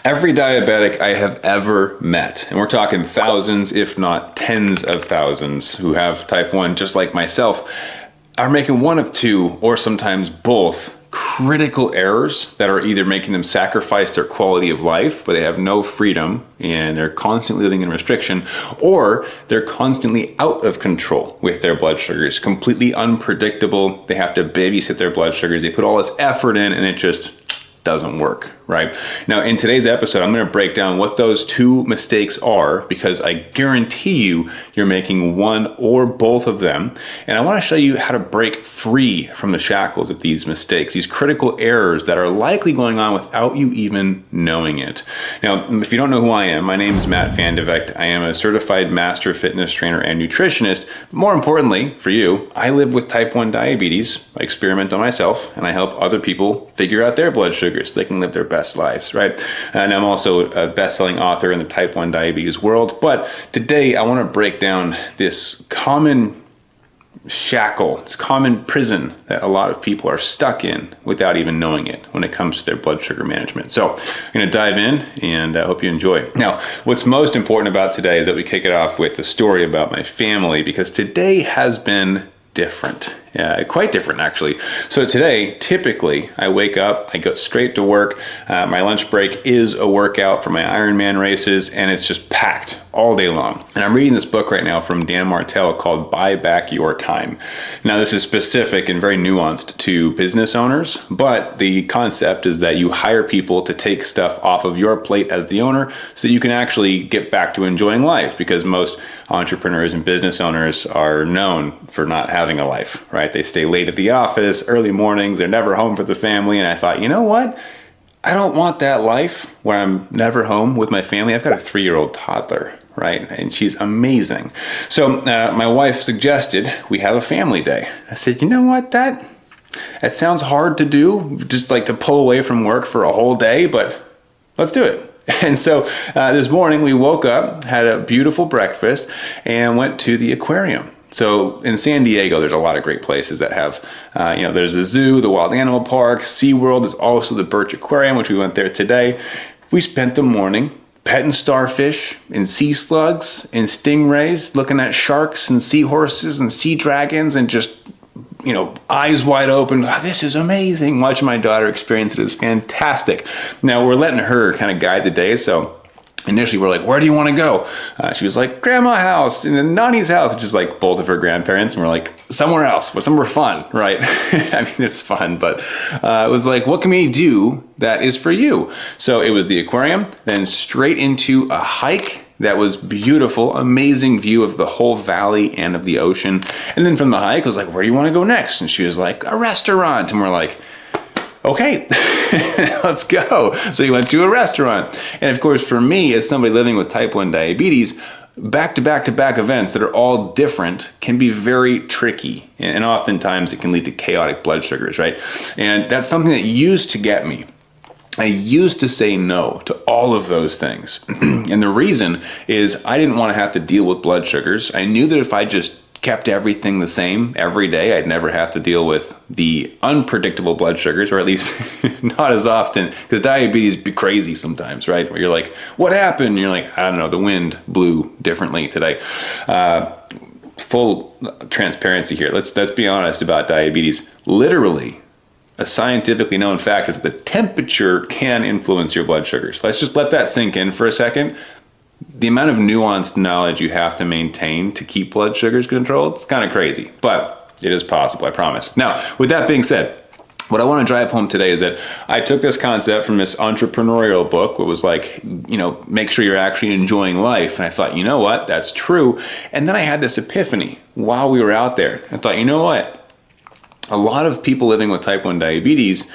Every diabetic I have ever met, and we're talking thousands, if not tens of thousands, who have type 1 just like myself, are making one of two, or sometimes both, critical errors that are either making them sacrifice their quality of life, where they have no freedom and they're constantly living in restriction, or they're constantly out of control with their blood sugars, completely unpredictable. They have to babysit their blood sugars. They put all this effort in and it just doesn't work, right? Now, in today's episode, I'm going to break down what those two mistakes are, because I guarantee you're making one or both of them. And I want to show you how to break free from the shackles of these mistakes, these critical errors that are likely going on without you even knowing it. Now, if you don't know who I am, my name is Matt Van Diabetics. I am a certified master fitness trainer and nutritionist. More importantly, for you, I live with type 1 diabetes. I experiment on myself, and I help other people figure out their blood sugar so they can live their best lives, right? And I'm also a best-selling author in the type 1 diabetes world. But today I want to break down this common shackle, this common prison that a lot of people are stuck in without even knowing it when it comes to their blood sugar management. So I'm going to dive in, and I hope you enjoy. Now, what's most important about today is that we kick it off with the story about my family, because today has been different. Quite different, actually. So today, typically, I wake up, I go straight to work. My lunch break is a workout for my Ironman races, and it's just packed all day long. And I'm reading this book right now from Dan Martell called Buy Back Your Time. Now, this is specific and very nuanced to business owners, but the concept is that you hire people to take stuff off of your plate as the owner so that you can actually get back to enjoying life, because most entrepreneurs and business owners are known for not having a life, right? They stay late at the office, early mornings, they're never home for the family. And I thought, you know what? I don't want that life where I'm never home with my family. I've got a 3-year-old toddler, right? And she's amazing. So my wife suggested we have a family day. I said, you know what? That sounds hard to do, just like to pull away from work for a whole day, but let's do it. And so this morning we woke up, had a beautiful breakfast, and went to the aquarium. So in San Diego, there's a lot of great places that have, there's the zoo, the wild animal park, SeaWorld is also the Birch Aquarium, which we went there today. We spent the morning petting starfish and sea slugs and stingrays, looking at sharks and seahorses and sea dragons, and just eyes wide open. Oh, this is amazing. Watching my daughter experience it is fantastic. Now, we're letting her kind of guide the day. So initially we're like, where do you want to go? She was like, grandma's house and then Nani's house, which is like both of her grandparents. And we're like, somewhere else, but somewhere fun, right? I mean, it's fun, but it was like, what can we do that is for you? So it was the aquarium, then straight into a hike. That was beautiful, amazing view of the whole valley and of the ocean. And then from the hike, I was like, where do you want to go next? And she was like, a restaurant. And we're like, okay, let's go. So we went to a restaurant. And of course, for me, as somebody living with type 1 diabetes, back-to-back-to-back events that are all different can be very tricky. And oftentimes it can lead to chaotic blood sugars, right? And that's something that used to get me. I used to say no to all of those things. And the reason is I didn't want to have to deal with blood sugars. I knew that if I just kept everything the same every day, I'd never have to deal with the unpredictable blood sugars, or at least not as often, because diabetes be crazy sometimes, right? Where you're like, what happened? And you're like, I don't know, the wind blew differently today. Full transparency here. Let's be honest about diabetes. Literally, a scientifically known fact is that the temperature can influence your blood sugars. Let's just let that sink in for a second. The amount of nuanced knowledge you have to maintain to keep blood sugars controlled, it's kind of crazy, but it is possible, I promise. Now, with that being said, what I want to drive home today is that I took this concept from this entrepreneurial book. It was like, make sure you're actually enjoying life. And I thought, you know what, that's true. And then I had this epiphany while we were out there. I thought, you know what? A lot of people living with type 1 diabetes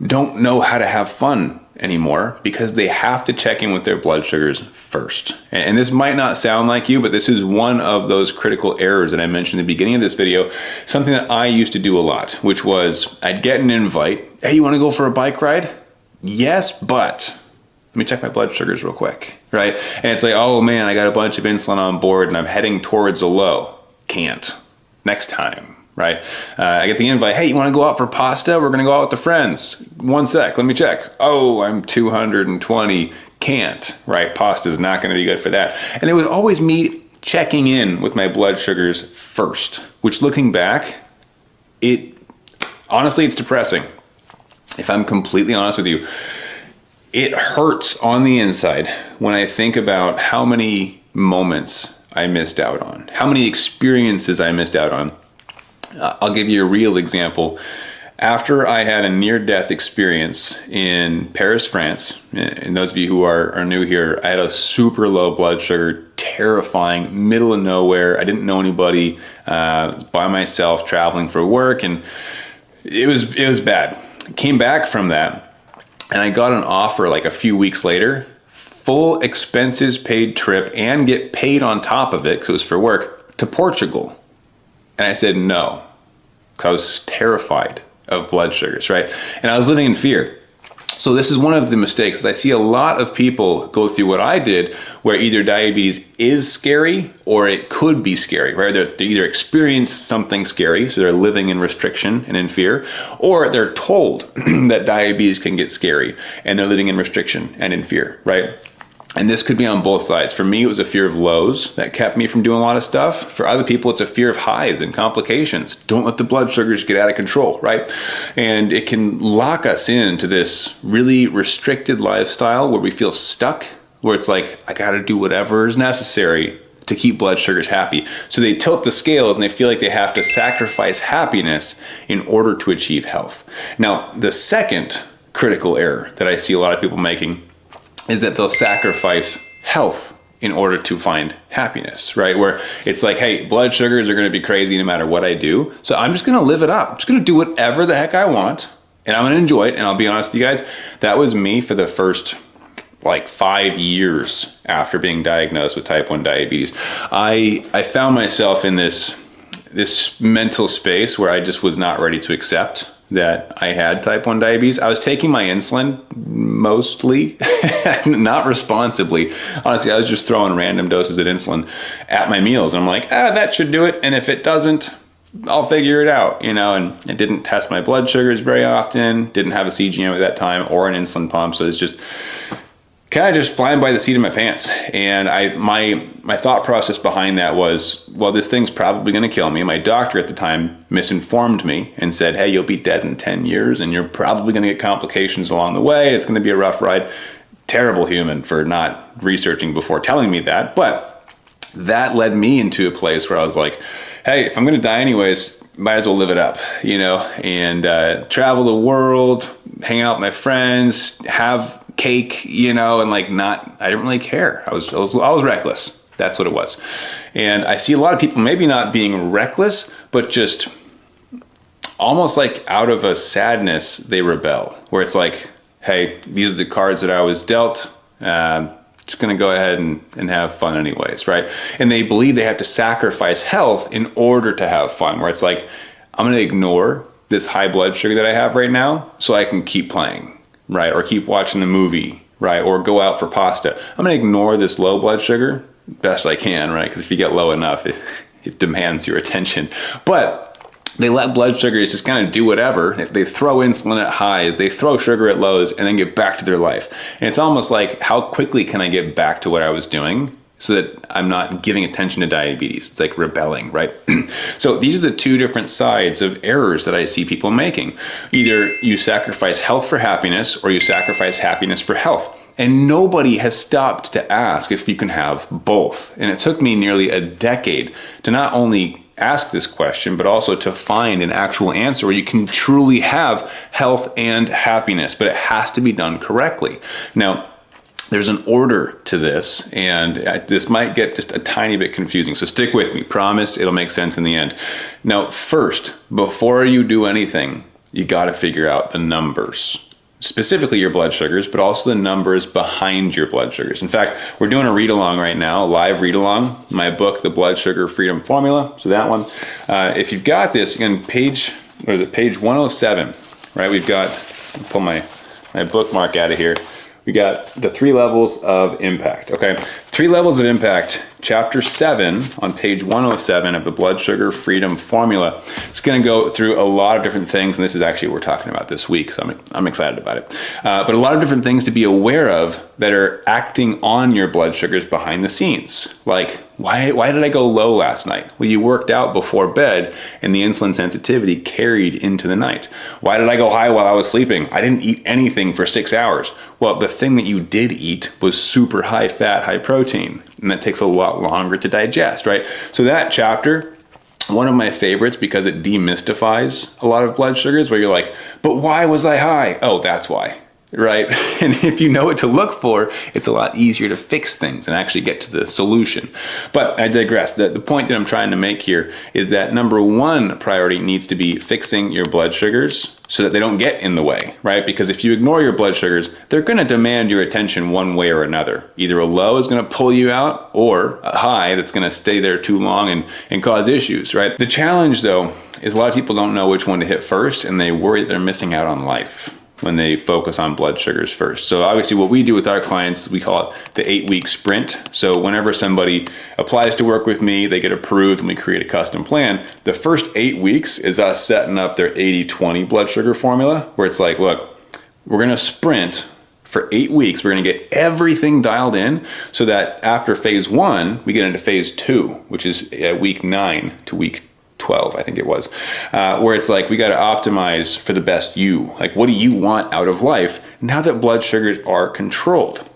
don't know how to have fun anymore because they have to check in with their blood sugars first. And this might not sound like you, but this is one of those critical errors that I mentioned in the beginning of this video, something that I used to do a lot, which was I'd get an invite. Hey, you want to go for a bike ride? Yes, but let me check my blood sugars real quick, right? And it's like, oh man, I got a bunch of insulin on board and I'm heading towards a low. Can't. Next time. right? I get the invite, hey, you want to go out for pasta? We're going to go out with the friends. One sec, let me check. Oh, I'm 220, can't, right? Pasta is not going to be good for that. And it was always me checking in with my blood sugars first, which looking back, honestly, it's depressing. If I'm completely honest with you, it hurts on the inside when I think about how many moments I missed out on, how many experiences I missed out on. I'll give you a real example. After I had a near-death experience in Paris, France, and those of you who are new here, I had a super low blood sugar, terrifying, middle of nowhere. I didn't know anybody, by myself, traveling for work, and it was bad. Came back from that, and I got an offer like a few weeks later, full expenses paid trip and get paid on top of it, because it was for work, to Portugal. And I said no, because I was terrified of blood sugars, right? And I was living in fear. So this is one of the mistakes. I see a lot of people go through what I did, where either diabetes is scary or it could be scary, right? They either experience something scary, so they're living in restriction and in fear, or they're told that diabetes can get scary and they're living in restriction and in fear, right? And this could be on both sides. For me, it was a fear of lows that kept me from doing a lot of stuff. For other people, it's a fear of highs and complications. Don't let the blood sugars get out of control, right? And it can lock us into this really restricted lifestyle where we feel stuck, where it's like, I gotta do whatever is necessary to keep blood sugars happy. So they tilt the scales and they feel like they have to sacrifice happiness in order to achieve health. Now, the second critical error that I see a lot of people making is that they'll sacrifice health in order to find happiness, right? Where it's like, hey, blood sugars are going to be crazy no matter what I do, so I'm just going to live it up. I'm just going to do whatever the heck I want, and I'm going to enjoy it. And I'll be honest with you guys, that was me for the first like 5 years after being diagnosed with type 1 diabetes. I found myself in this mental space where I just was not ready to accept that I had type 1 diabetes. I was taking my insulin mostly, not responsibly. Honestly, I was just throwing random doses of insulin at my meals. And I'm like, that should do it. And if it doesn't, I'll figure it out, and it didn't test my blood sugars very often, didn't have a CGM at that time or an insulin pump. So it's just kind of just flying by the seat of my pants. And my thought process behind that was, well, this thing's probably going to kill me. My doctor at the time misinformed me and said, hey, you'll be dead in 10 years and you're probably going to get complications along the way. It's going to be a rough ride. Terrible human for not researching before telling me that. But that led me into a place where I was like, hey, if I'm going to die anyways, might as well live it up, and travel the world, hang out with my friends, have cake, and like I didn't really care. I was reckless. That's what it was. And I see a lot of people maybe not being reckless, but just almost like out of a sadness, they rebel, where it's like, hey, these are the cards that I was dealt. Just going to go ahead and have fun anyways, right? And they believe they have to sacrifice health in order to have fun, where it's like, I'm going to ignore this high blood sugar that I have right now so I can keep playing, right? Or keep watching the movie, right? Or go out for pasta. I'm going to ignore this low blood sugar best I can, right? Because if you get low enough, it demands your attention. But they let blood sugars just kind of do whatever. They throw insulin at highs, they throw sugar at lows, and then get back to their life. And it's almost like, how quickly can I get back to what I was doing so that I'm not giving attention to diabetes? It's like rebelling, right? So these are the two different sides of errors that I see people making. Either you sacrifice health for happiness, or you sacrifice happiness for health. And nobody has stopped to ask if you can have both. And it took me nearly a decade to not only ask this question, but also to find an actual answer where you can truly have health and happiness, but it has to be done correctly. Now, there's an order to this, and this might get just a tiny bit confusing, so stick with me. Promise it'll make sense in the end. Now, first, before you do anything, you got to figure out the numbers. Specifically your blood sugars, but also the numbers behind your blood sugars. In fact, we're doing a read-along right now, a live read-along, my book, The Blood Sugar Freedom Formula. So that one, if you've got this, again, page 107, right? We've got, pull my bookmark out of here. We got the 3 levels of impact, okay? 3 levels of impact chapter 7 on page 107 of the Blood Sugar Freedom Formula. It's going to go through a lot of different things, and this is actually what we're talking about this week, so I'm excited about it. But a lot of different things to be aware of that are acting on your blood sugars behind the scenes. Like, why did I go low last night? Well, you worked out before bed, and the insulin sensitivity carried into the night. Why did I go high while I was sleeping? I didn't eat anything for 6 hours. Well, the thing that you did eat was super high fat, high protein, and that takes a lot longer to digest, right? So that chapter, one of my favorites because it demystifies a lot of blood sugars where you're like, but why was I high? Oh, that's why, right? And if you know what to look for, it's a lot easier to fix things and actually get to the solution. But I digress. The point that I'm trying to make here is that number one priority needs to be fixing your blood sugars so that they don't get in the way, right? Because if you ignore your blood sugars, they're going to demand your attention one way or another. Either a low is going to pull you out or a high that's going to stay there too long and cause issues, right? The challenge though is a lot of people don't know which one to hit first, and they worry they're missing out on life when they focus on blood sugars first. So obviously what we do with our clients, we call it the 8-week sprint. So whenever somebody applies to work with me, they get approved and we create a custom plan. The first 8 weeks is us setting up their 80-20 blood sugar formula, where it's like, look, we're gonna sprint for 8 weeks. We're gonna get everything dialed in so that after phase 1, we get into phase 2, which is week 9 to week 12, I think it was, where it's like, we got to optimize for the best you. Like, what do you want out of life now that blood sugars are controlled?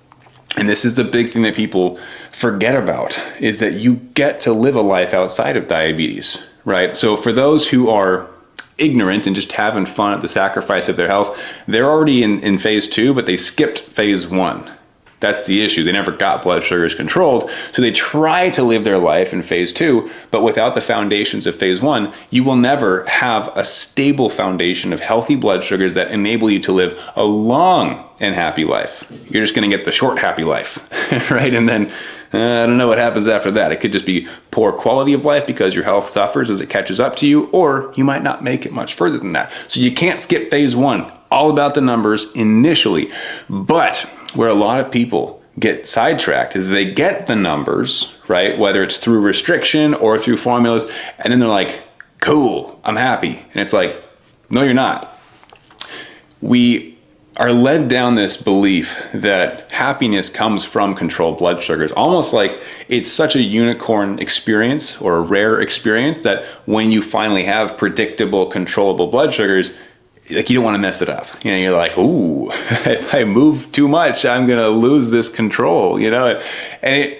And this is the big thing that people forget about, is that you get to live a life outside of diabetes, right? So for those who are ignorant and just having fun at the sacrifice of their health, they're already in phase 2, but they skipped phase 1. That's the issue. They never got blood sugars controlled. So they try to live their life in phase 2, but without the foundations of phase 1, you will never have a stable foundation of healthy blood sugars that enable you to live a long and happy life. You're just going to get the short happy life, right? And then I don't know what happens after that. It could just be poor quality of life because your health suffers as it catches up to you, or you might not make it much further than that. So you can't skip phase 1. All about the numbers initially. But where a lot of people get sidetracked is they get the numbers, right? Whether it's through restriction or through formulas, and then they're like, cool, I'm happy. And it's like, no, you're not. We are led down this belief that happiness comes from controlled blood sugars, almost like it's such a unicorn experience or a rare experience that when you finally have predictable, controllable blood sugars, like, you don't want to mess it up. You know, you're like, ooh, if I move too much, I'm going to lose this control, you know? And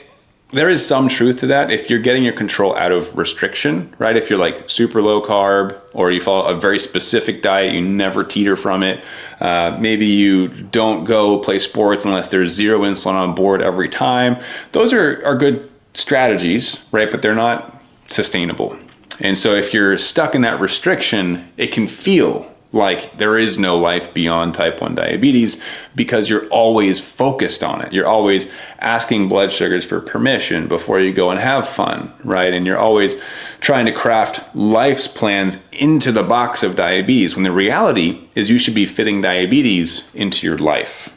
there is some truth to that if you're getting your control out of restriction, right? If you're like super low carb, or you follow a very specific diet, you never teeter from it. Maybe you don't go play sports unless there's zero insulin on board every time. Those are good strategies, right? But they're not sustainable. And so if you're stuck in that restriction, it can feel like there is no life beyond type 1 diabetes because you're always focused on it. You're always asking blood sugars for permission before you go and have fun, right? And you're always trying to craft life's plans into the box of diabetes, when the reality is you should be fitting diabetes into your life.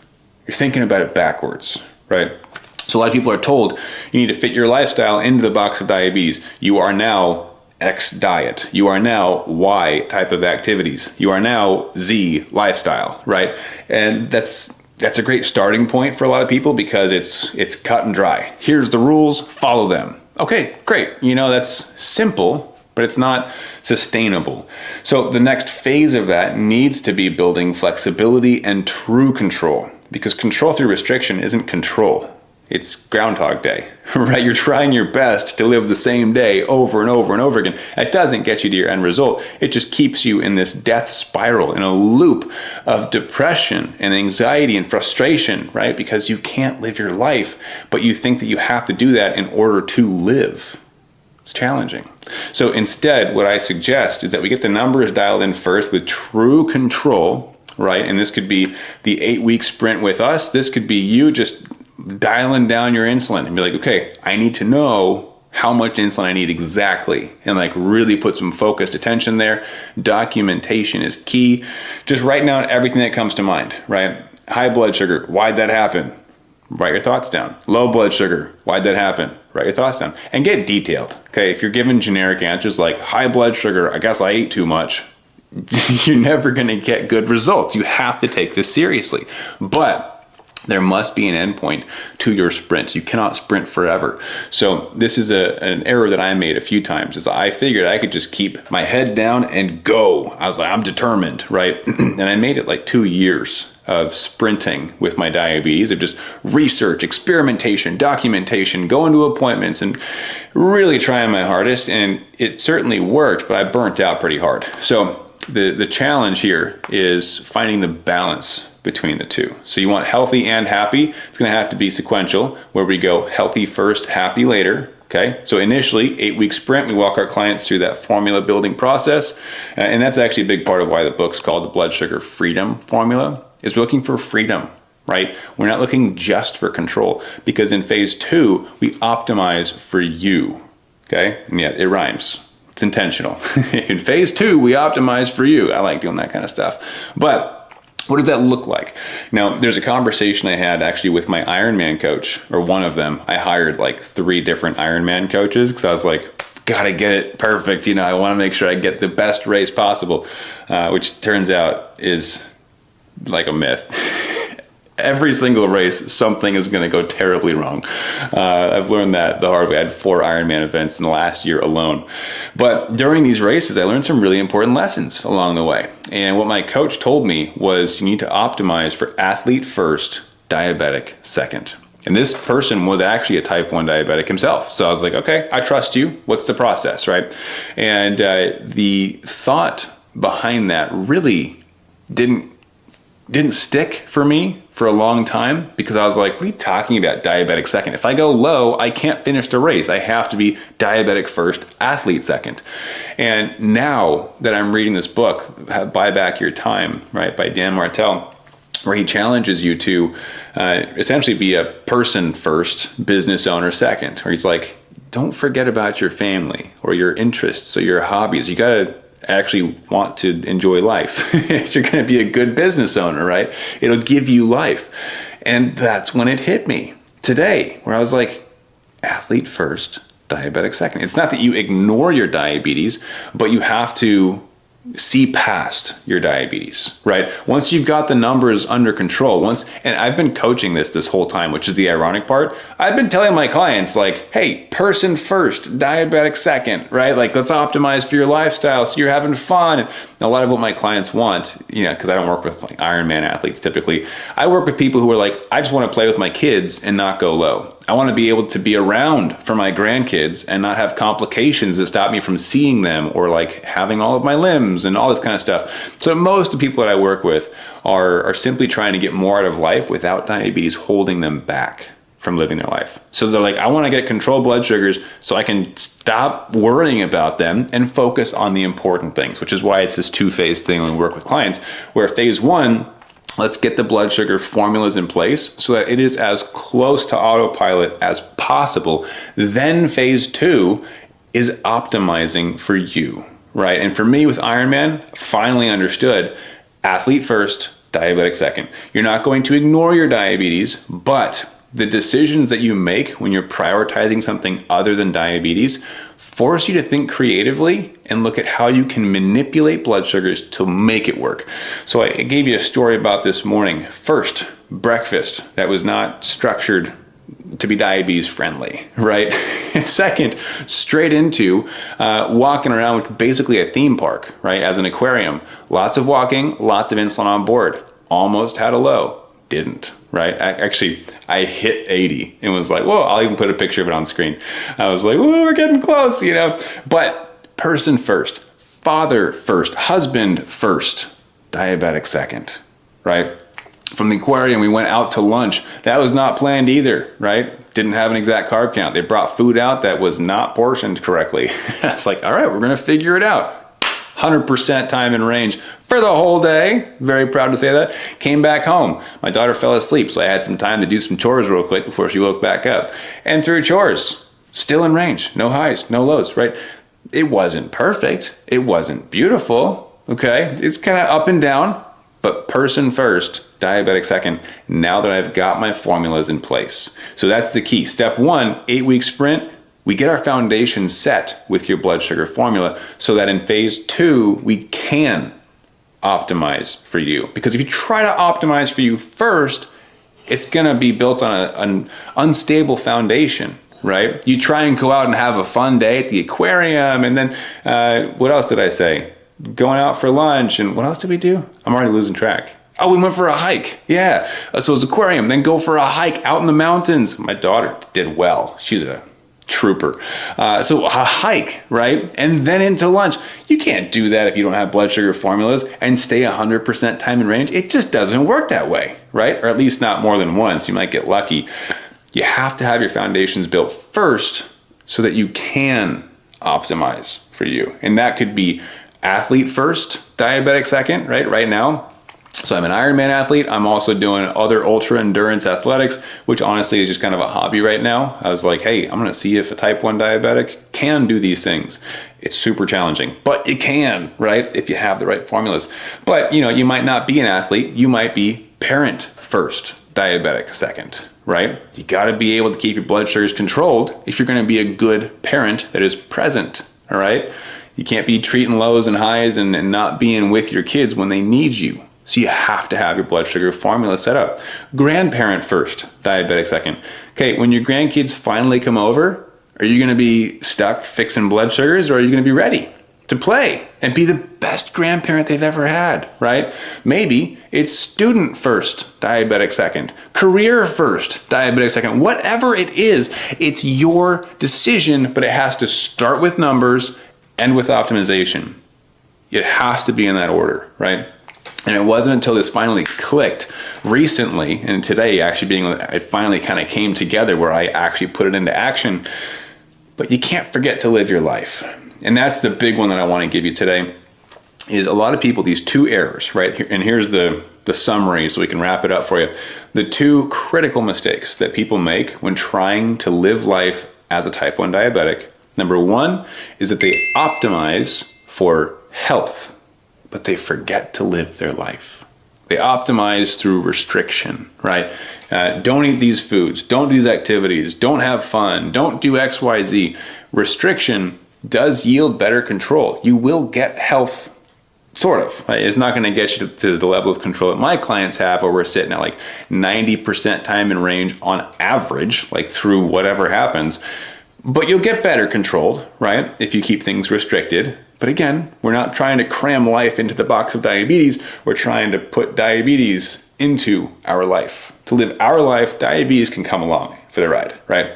You're thinking about it backwards, right? So a lot of people are told you need to fit your lifestyle into the box of diabetes. You are now X diet. You are now Y type of activities. You are now Z lifestyle, right? And that's a great starting point for a lot of people because it's cut and dry. Here's the rules, follow them. Okay, great. You know, that's simple, but it's not sustainable. So the next phase of that needs to be building flexibility and true control, because control through restriction isn't control. It's Groundhog Day, right? You're trying your best to live the same day over and over and over again. It doesn't get you to your end result. It just keeps you in this death spiral, in a loop of depression and anxiety and frustration, right? Because you can't live your life, but you think that you have to do that in order to live. It's challenging. So instead, what I suggest is that we get the numbers dialed in first with true control, right? And this could be the 8-week sprint with us. This could be you just dialing down your insulin and be like, okay, I need to know how much insulin I need exactly, and like really put some focused attention there. Documentation is key. Just write down everything that comes to mind, right? High blood sugar, why'd that happen? Write your thoughts down. Low blood sugar. Why'd that happen? Write your thoughts down. And get detailed. Okay, if you're given generic answers like high blood sugar, I guess I ate too much, you're never going to get good results. You have to take this seriously. But there must be an endpoint to your sprint. You cannot sprint forever. So this is an error that I made a few times, is I figured I could just keep my head down and go. I was like, I'm determined, right? And I made it like 2 years of sprinting with my diabetes, of just research, experimentation, documentation, going to appointments, and really trying my hardest. And it certainly worked, but I burnt out pretty hard. So the challenge here is finding the balance between the two. So you want healthy and happy. It's going to have to be sequential, where we go healthy first, happy later. Okay. So initially, 8-week sprint, we walk our clients through that formula building process. And that's actually a big part of why the book's called the Blood Sugar Freedom Formula, is we're looking for freedom, right? We're not looking just for control, because in phase 2, we optimize for you. Okay. And yeah, it rhymes. It's intentional. In phase 2, we optimize for you. I like doing that kind of stuff. But what does that look like? Now, there's a conversation I had actually with my Ironman coach, or one of them. I hired like 3 different Ironman coaches because I was like, gotta get it perfect. I want to make sure I get the best race possible, which turns out is like a myth. Every single race, something is going to go terribly wrong. I've learned that the hard way. I had 4 Ironman events in the last year alone. But during these races, I learned some really important lessons along the way. And what my coach told me was you need to optimize for athlete first, diabetic second. And this person was actually a type 1 diabetic himself. So I was like, okay, I trust you. What's the process, right? And the thought behind that really didn't stick for me for a long time, because I was like, what are you talking about, diabetic second? If I go low, I can't finish the race. I have to be diabetic first, athlete second. And now that I'm reading this book, Buy Back Your Time, right, by Dan Martell, where he challenges you to essentially be a person first, business owner second, where he's like, don't forget about your family or your interests or your hobbies. You got to actually want to enjoy life. If you're going to be a good business owner, right? It'll give you life. And that's when it hit me today, where I was like, athlete first, diabetic second. It's not that you ignore your diabetes, but you have to see past your diabetes, right? Once you've got the numbers under control, and I've been coaching this whole time, which is the ironic part. I've been telling my clients like, hey, person first, diabetic second, right? Like, let's optimize for your lifestyle so you're having fun. And a lot of what my clients want, because I don't work with like Ironman athletes typically. I work with people who are like, I just want to play with my kids and not go low. I want to be able to be around for my grandkids and not have complications that stop me from seeing them, or like having all of my limbs and all this kind of stuff. So most of the people that I work with are simply trying to get more out of life without diabetes holding them back from living their life. So they're like, I want to get controlled blood sugars so I can stop worrying about them and focus on the important things, which is why it's this 2-phase thing when we work with clients, where phase 1, let's get the blood sugar formulas in place so that it is as close to autopilot as possible. Then phase 2 is optimizing for you, right? And for me with Ironman, finally understood athlete first, diabetic second. You're not going to ignore your diabetes, but the decisions that you make when you're prioritizing something other than diabetes force you to think creatively and look at how you can manipulate blood sugars to make it work. So I gave you a story about this morning. First, breakfast that was not structured to be diabetes friendly, right? Second, straight into walking around with basically a theme park, right? As an aquarium, lots of walking, lots of insulin on board. Almost had a low, didn't. Right? I hit 80 and was like, whoa, I'll even put a picture of it on screen. I was like, whoa, we're getting close, But person first, father first, husband first, diabetic second, right? From the aquarium, we went out to lunch. That was not planned either, right? Didn't have an exact carb count. They brought food out that was not portioned correctly. I was like, all right, we're going to figure it out. 100% time in range for the whole day. Very proud to say that. Came back home. My daughter fell asleep, so I had some time to do some chores real quick before she woke back up. And through chores, still in range. No highs, no lows, right? It wasn't perfect. It wasn't beautiful, okay? It's kind of up and down, But person first, diabetic second, now that I've got my formulas in place. So that's the key. Step 1, 8-week sprint, we get our foundation set with your blood sugar formula so that in phase 2, we can optimize for you. Because if you try to optimize for you first, it's going to be built on an unstable foundation, right? You try and go out and have a fun day at the aquarium, and then what else did I say? Going out for lunch, and what else did we do? I'm already losing track. Oh, we went for a hike. Yeah. So it was aquarium, then go for a hike out in the mountains. My daughter did well. She's a trooper. So a hike, right? And then into lunch. You can't do that if you don't have blood sugar formulas and stay 100% time in range. It just doesn't work that way, right? Or at least not more than once. You might get lucky. You have to have your foundations built first so that you can optimize for you. And that could be athlete first, diabetic second, right? Right now. So I'm an Ironman athlete. I'm also doing other ultra endurance athletics, which honestly is just kind of a hobby right now. I was like, hey, I'm going to see if a type 1 diabetic can do these things. It's super challenging, but it can, right? If you have the right formulas. But you might not be an athlete. You might be parent first, diabetic second, right? You got to be able to keep your blood sugars controlled if you're going to be a good parent that is present, all right? You can't be treating lows and highs and not being with your kids when they need you. So you have to have your blood sugar formula set up. Grandparent first, diabetic second. Okay, when your grandkids finally come over, are you going to be stuck fixing blood sugars, or are you going to be ready to play and be the best grandparent they've ever had, right? Maybe it's student first, diabetic second. Career first, diabetic second. Whatever it is, it's your decision, but it has to start with numbers and with optimization. It has to be in that order, right? And it wasn't until this finally clicked recently, and today actually it finally kind of came together where I actually put it into action. But you can't forget to live your life. And that's the big one that I want to give you today, is a lot of people, these 2 errors, right? And here's the summary so we can wrap it up for you. The 2 critical mistakes that people make when trying to live life as a type 1 diabetic. Number 1 is that they optimize for health, but they forget to live their life. They optimize through restriction, right? Don't eat these foods, don't do these activities, don't have fun, don't do X, Y, Z. Restriction does yield better control. You will get health, sort of. Right? It's not going to get you to the level of control that my clients have, where we're sitting at like 90% time in range on average, like through whatever happens. But you'll get better controlled, right? If you keep things restricted. But again, we're not trying to cram life into the box of diabetes. We're trying to put diabetes into our life. To live our life, diabetes can come along for the ride, right?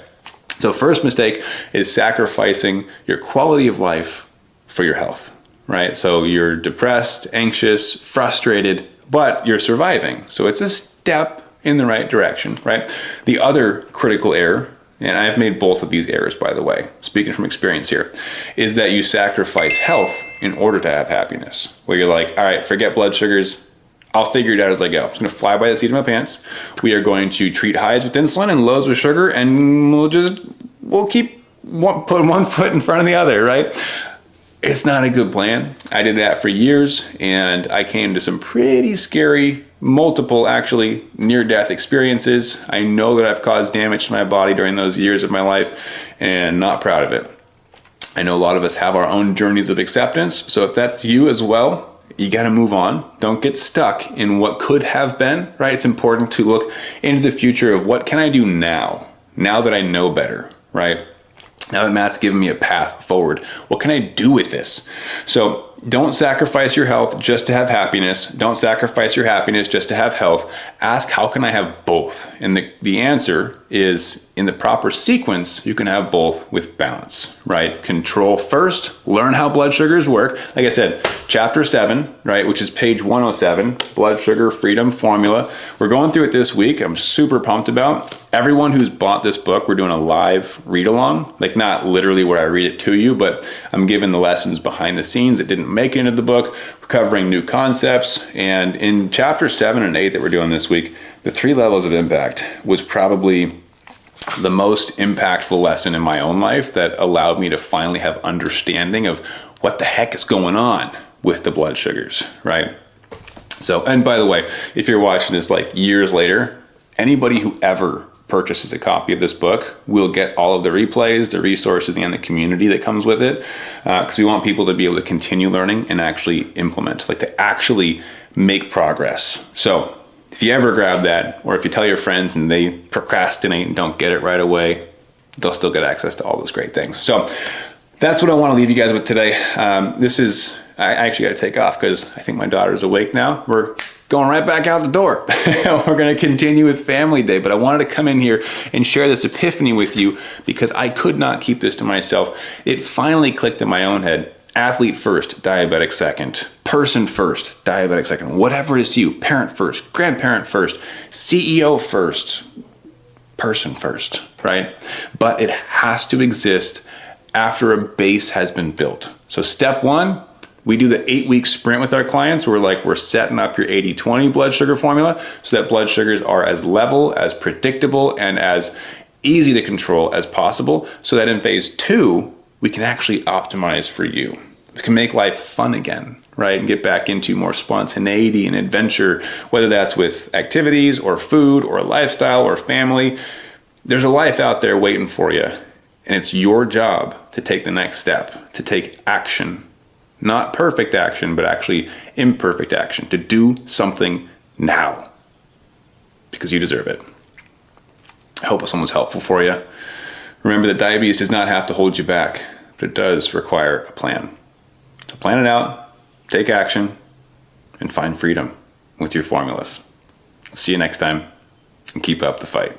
So first mistake is sacrificing your quality of life for your health, right? So you're depressed, anxious, frustrated, but you're surviving. So it's a step in the right direction, right? The other critical error, and I've made both of these errors, by the way, speaking from experience here, is that you sacrifice health in order to have happiness. Where you're like, all right, forget blood sugars. I'll figure it out as I go. I'm just going to fly by the seat of my pants. We are going to treat highs with insulin and lows with sugar, and we'll keep putting one foot in front of the other, right? It's not a good plan. I did that for years, and I came to some pretty scary, multiple actually near-death experiences. I know that I've caused damage to my body during those years of my life, and not proud of it. I know a lot of us have our own journeys of acceptance, so if that's you as well, you got to move on. Don't get stuck in what could have been, right? It's important to look into the future of what can I do now that I know better, right? Now that Matt's given me a path forward, what can I do with this? So don't sacrifice your health just to have happiness. Don't sacrifice your happiness just to have health. Ask, how can I have both? And the answer is, in the proper sequence, you can have both with balance, right? Control first, learn how blood sugars work. Like I said, chapter 7, right, which is page 107, blood sugar freedom formula. We're going through it this week. I'm super pumped about. Everyone who's bought this book, we're doing a live read along, like not literally where I read it to you, but I'm giving the lessons behind the scenes that didn't make it into the book. We're covering new concepts. And in chapter 7 and 8 that we're doing this week, the 3 levels of impact was probably the most impactful lesson in my own life that allowed me to finally have understanding of what the heck is going on with the blood sugars, right? So, and by the way, if you're watching this like years later, anybody who ever purchases a copy of this book will get all of the replays, the resources, and the community that comes with it, because we want people to be able to continue learning and actually implement, like to actually make progress. So if you ever grab that, or if you tell your friends and they procrastinate and don't get it right away, they'll still get access to all those great things. So that's what I want to leave you guys with today. I actually got to take off because I think my daughter's awake now. We're going right back out the door. We're going to continue with Family Day, but I wanted to come in here and share this epiphany with you because I could not keep this to myself. It finally clicked in my own head. Athlete first, diabetic second. Person first, diabetic second. Whatever it is to you, parent first, grandparent first, CEO first, person first, right? But it has to exist after a base has been built. So step one, we do the 8-week sprint with our clients. We're setting up your 80-20 blood sugar formula so that blood sugars are as level, as predictable, and as easy to control as possible, so that in phase 2, we can actually optimize for you. We can make life fun again, right? And get back into more spontaneity and adventure, whether that's with activities or food or lifestyle or family. There's a life out there waiting for you, and it's your job to take the next step, to take action. Not perfect action, but actually imperfect action, to do something now because you deserve it. I hope this one was helpful for you. Remember that diabetes does not have to hold you back, but it does require a plan. So plan it out, take action, and find freedom with your formulas. See you next time, and keep up the fight.